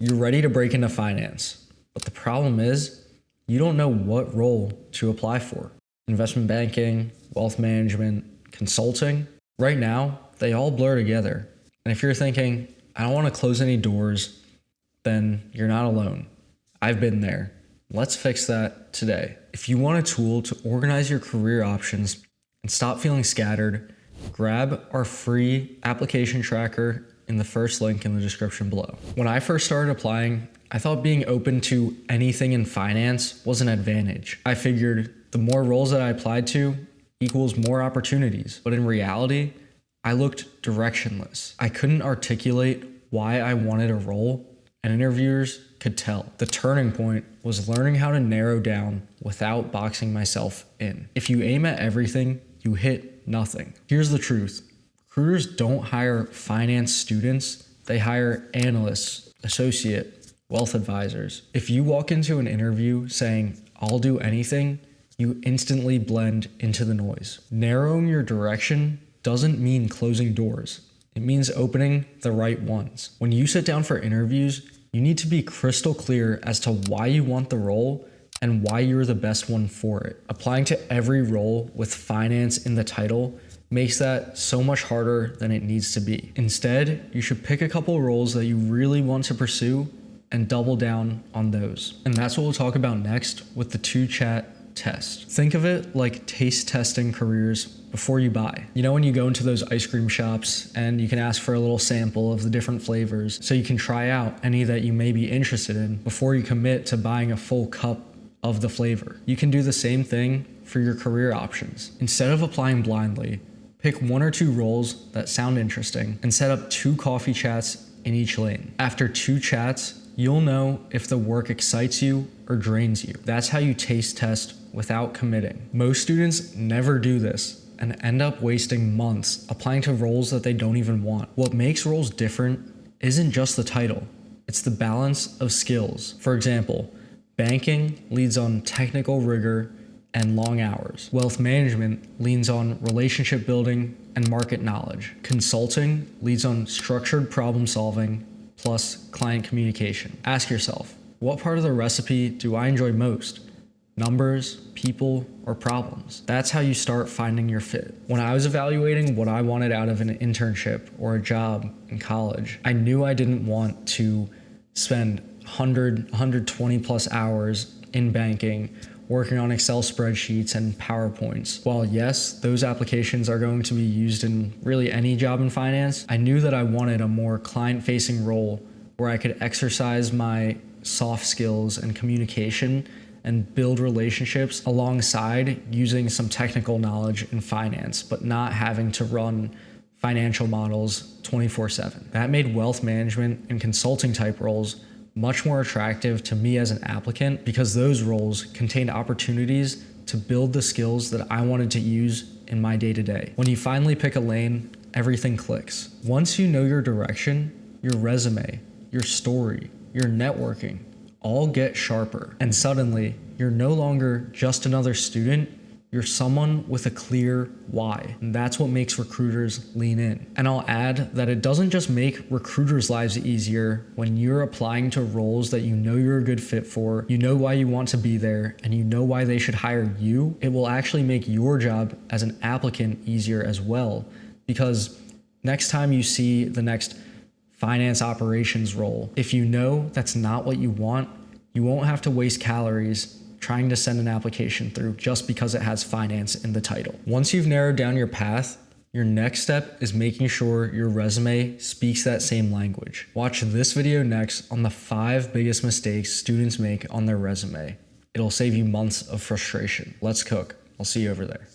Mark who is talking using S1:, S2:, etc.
S1: You're ready to break into finance, but the problem is you don't know what role to apply for. Investment banking, wealth management, consulting. Right now, they all blur together. And if you're thinking, I don't want to close any doors, then you're not alone. I've been there. Let's fix that today. If you want a tool to organize your career options and stop feeling scattered, grab our free application tracker in the first link in the description below. When I first started applying, I thought being open to anything in finance was an advantage. I figured the more roles that I applied to equals more opportunities. But in reality, I looked directionless. I couldn't articulate why I wanted a role, and interviewers could tell. The turning point was learning how to narrow down without boxing myself in. If you aim at everything, you hit nothing. Here's the truth. Recruiters don't hire finance students, they hire analysts, associate, wealth advisors. If you walk into an interview saying, I'll do anything, you instantly blend into the noise. Narrowing your direction doesn't mean closing doors. It means opening the right ones. When you sit down for interviews, you need to be crystal clear as to why you want the role and why you're the best one for it. Applying to every role with finance in the title makes that so much harder than it needs to be. Instead, you should pick a couple roles that you really want to pursue and double down on those. And that's what we'll talk about next with the 2-chat test. Think of it like taste testing careers before you buy. You know when you go into those ice cream shops and you can ask for a little sample of the different flavors so you can try out any that you may be interested in before you commit to buying a full cup of the flavor. You can do the same thing for your career options. Instead of applying blindly, pick 1 or 2 roles that sound interesting and set up 2 coffee chats in each lane. After 2 chats, you'll know if the work excites you or drains you. That's how you taste test without committing. Most students never do this and end up wasting months applying to roles that they don't even want. What makes roles different isn't just the title, it's the balance of skills. For example, banking leads on technical rigor and long hours. Wealth management leans on relationship building and market knowledge. Consulting leads on structured problem solving plus client communication. Ask yourself, what part of the recipe do I enjoy most? Numbers, people, or problems? That's how you start finding your fit. When I was evaluating what I wanted out of an internship or a job in college, I knew I didn't want to spend 120 plus hours in banking working on Excel spreadsheets and PowerPoints. While yes, those applications are going to be used in really any job in finance, I knew that I wanted a more client-facing role where I could exercise my soft skills and communication and build relationships alongside using some technical knowledge in finance, but not having to run financial models 24/7. That made wealth management and consulting type roles much more attractive to me as an applicant because those roles contained opportunities to build the skills that I wanted to use in my day-to-day. When you finally pick a lane, everything clicks. Once you know your direction, your resume, your story, your networking all get sharper. And suddenly, you're no longer just another student, you're someone with a clear why. And that's what makes recruiters lean in. And I'll add that it doesn't just make recruiters' lives easier when you're applying to roles that you know you're a good fit for, you know why you want to be there, and you know why they should hire you. It will actually make your job as an applicant easier as well. Because next time you see the next finance operations role, if you know that's not what you want, you won't have to waste calories trying to send an application through just because it has finance in the title. Once you've narrowed down your path, your next step is making sure your resume speaks that same language. Watch this video next on the 5 biggest mistakes students make on their resume. It'll save you months of frustration. Let's cook. I'll see you over there.